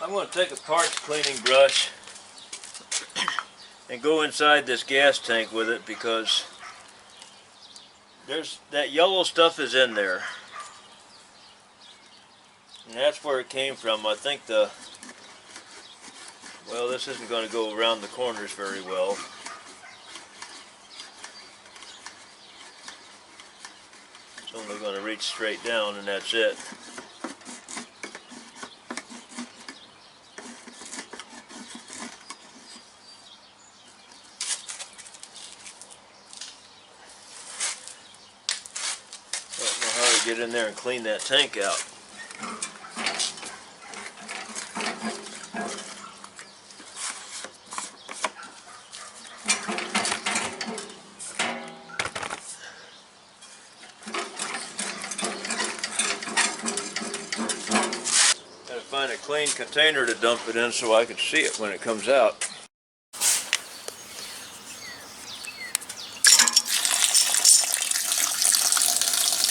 I'm going to take a parts cleaning brush and go inside this gas tank with it because that yellow stuff is in there. And that's where it came from. I think well, this isn't going to go around the corners very well. It's only going to reach straight down and that's it. Don't know how to get in there and clean that tank out. Gotta find a clean container to dump it in so I can see it when it comes out.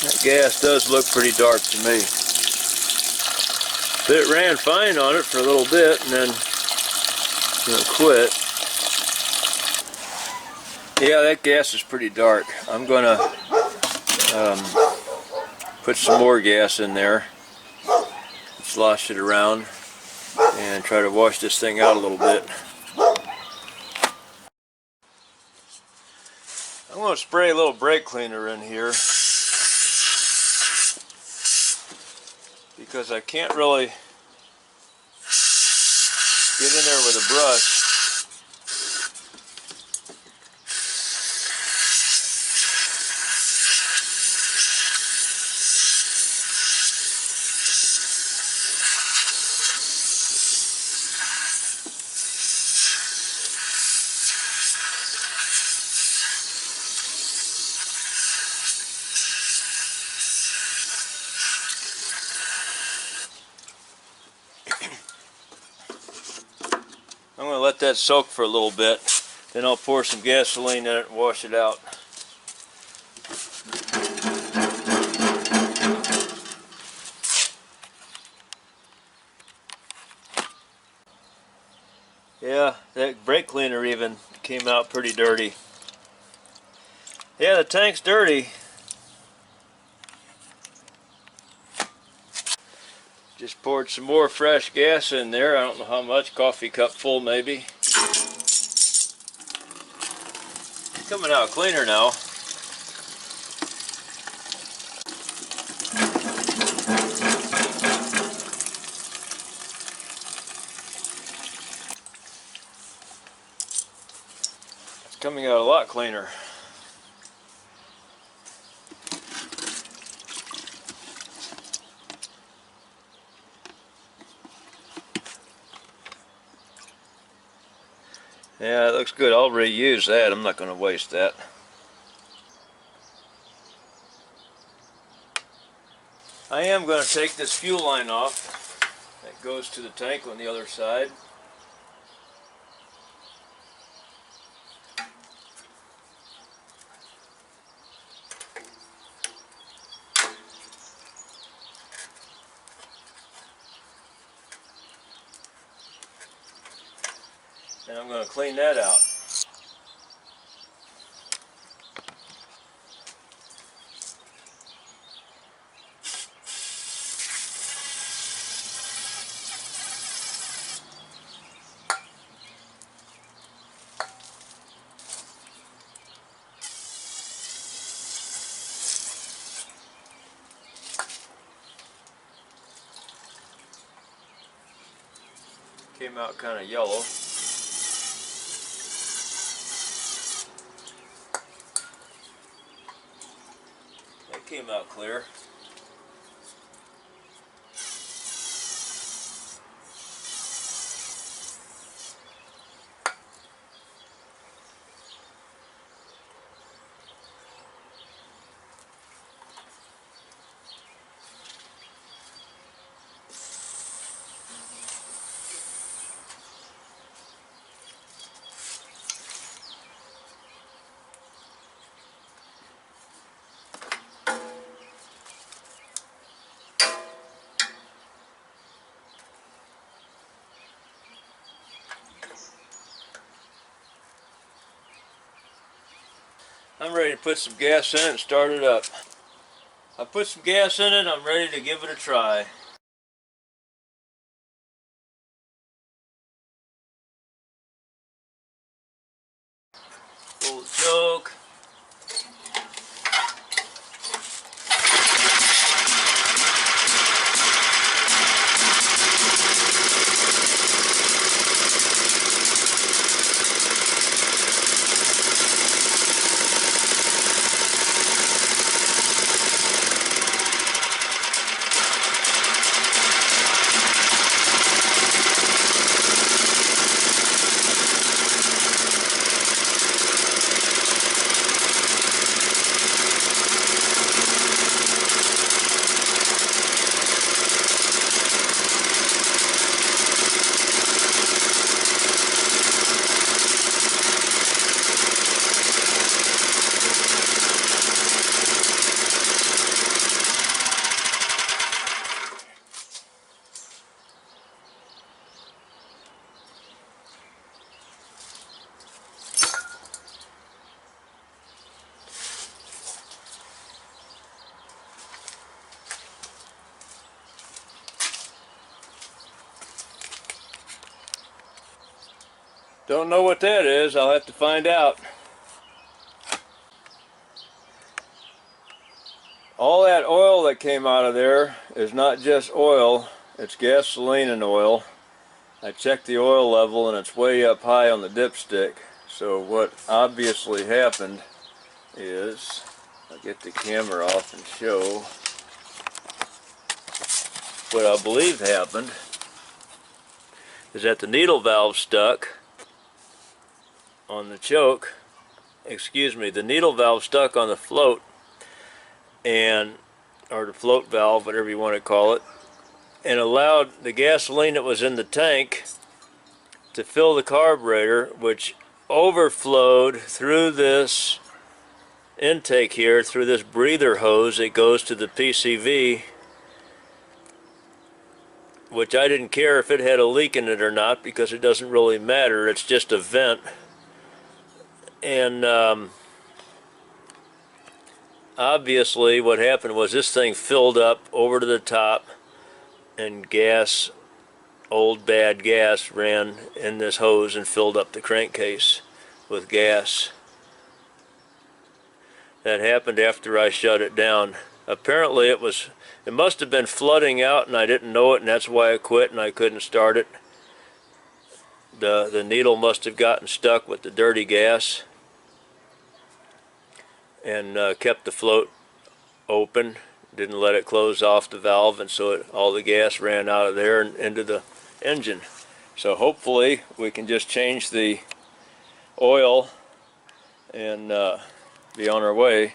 That gas does look pretty dark to me. But it ran fine on it for a little bit and then quit. Yeah, that gas is pretty dark. I'm gonna put some more gas in there, slosh it around, and try to wash this thing out a little bit. I'm going to spray a little brake cleaner in here because I can't really get in there with a brush. I'm going to let that soak for a little bit, then I'll pour some gasoline in it and wash it out. Yeah, that brake cleaner even came out pretty dirty. Yeah, the tank's dirty. Just poured some more fresh gas in there. I don't know how much, coffee cup full maybe. It's coming out cleaner now. It's coming out a lot cleaner. Yeah, it looks good. I'll reuse that. I'm not going to waste that. I am going to take this fuel line off. That goes to the tank on the other side. And I'm going to clean that out. Came out kind of yellow. That came out clear. I'm ready to put some gas in it and start it up. I put some gas in it, I'm ready to give it a try. Full choke. Don't know what that is, I'll have to find out. All that oil that came out of there is not just oil, it's gasoline and oil. I checked the oil level and it's way up high on the dipstick. So what obviously happened is, I'll get the camera off and show what I believe happened, is that the needle valve stuck on the choke, the needle valve stuck on the float, and or the float valve, whatever you want to call it, and allowed the gasoline that was in the tank to fill the carburetor, which overflowed through this intake here, through this breather hose that goes to the PCV, which I didn't care if it had a leak in it or not, because it doesn't really matter, it's just a vent. And obviously what happened was this thing filled up over to the top, and gas, old bad gas, ran in this hose and filled up the crankcase with gas. That happened after I shut it down. Apparently it must have been flooding out and I didn't know it, and that's why I quit and I couldn't start it. The needle must have gotten stuck with the dirty gas and kept the float open, didn't let it close off the valve, and so all the gas ran out of there and into the engine. So hopefully we can just change the oil and be on our way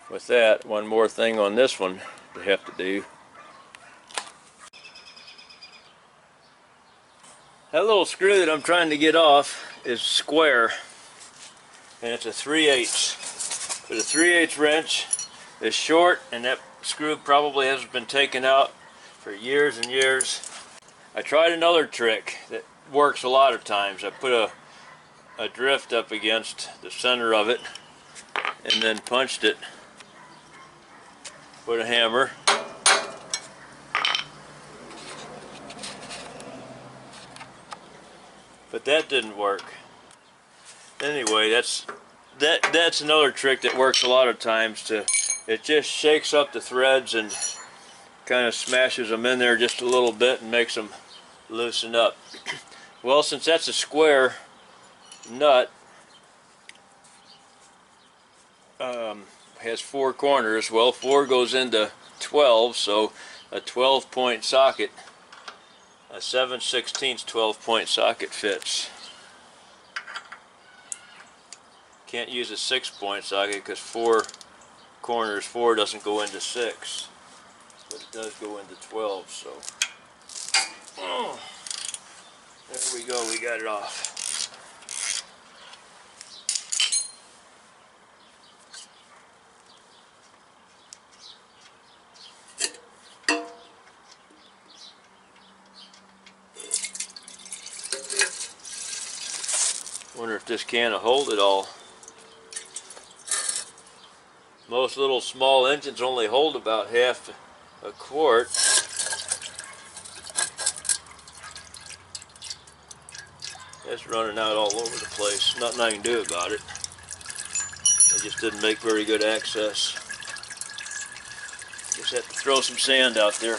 with that. One more thing on this one to have to do. That little screw that I'm trying to get off is square, and it's a 3/8. But a 3/8 wrench is short, and that screw probably hasn't been taken out for years and years. I tried another trick that works a lot of times. I put a drift up against the center of it and then punched it with a hammer. But that didn't work. Anyway, that's another trick that works a lot of times. It just shakes up the threads and kind of smashes them in there just a little bit and makes them loosen up. Well, since that's a square nut, has 4 corners, well, 4 goes into 12, so a 12-point socket, a 7/16 12-point socket fits. Can't use a 6-point socket because 4 corners, 4 doesn't go into 6, but it does go into 12, so there we go, we got it off. Wonder if this can will hold it all. Most little small engines only hold about half a quart. It's running out all over the place. Nothing I can do about it. I just didn't make very good access. Just have to throw some sand out there.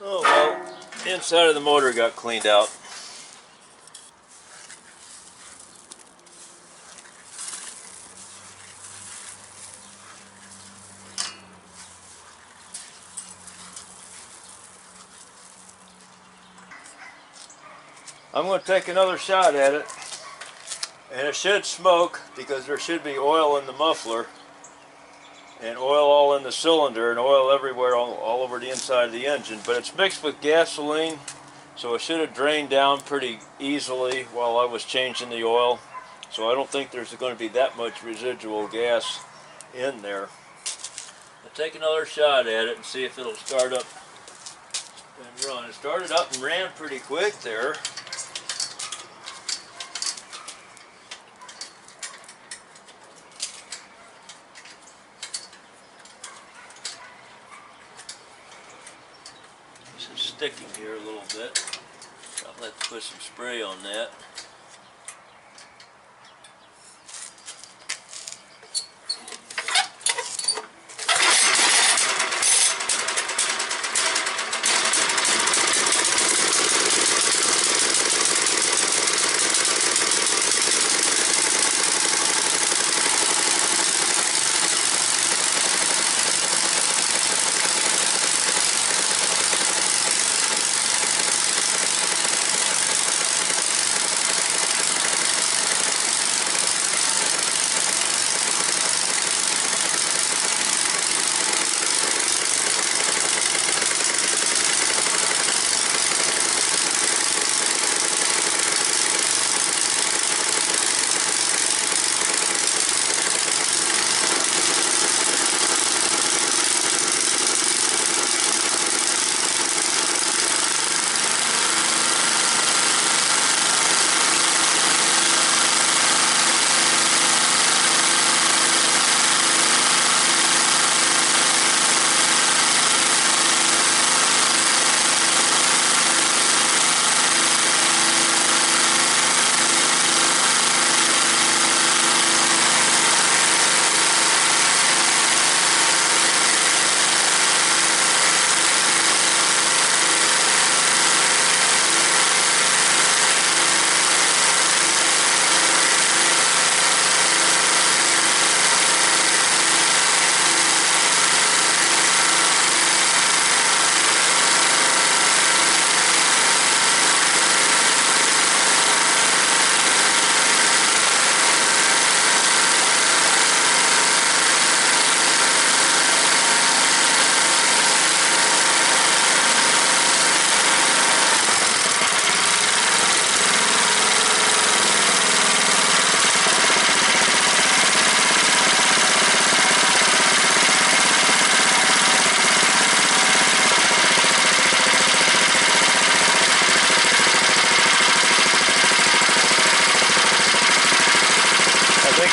Oh well, inside of the motor got cleaned out. I'm going to take another shot at it, and it should smoke because there should be oil in the muffler and oil all in the cylinder and oil everywhere all over the inside of the engine, but it's mixed with gasoline, so it should have drained down pretty easily while I was changing the oil, so I don't think there's going to be that much residual gas in there. I'll take another shot at it and see if it'll start up and run. It started up and ran pretty quick there. Sticking here a little bit. I'll have to put some spray on that.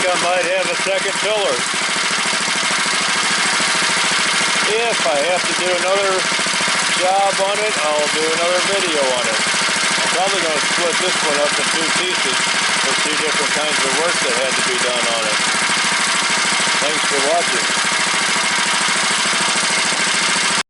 I might have a second filler. If I have to do another job on it, I'll do another video on it. I'm probably going to split this one up in two pieces for two different kinds of work that had to be done on it. Thanks for watching.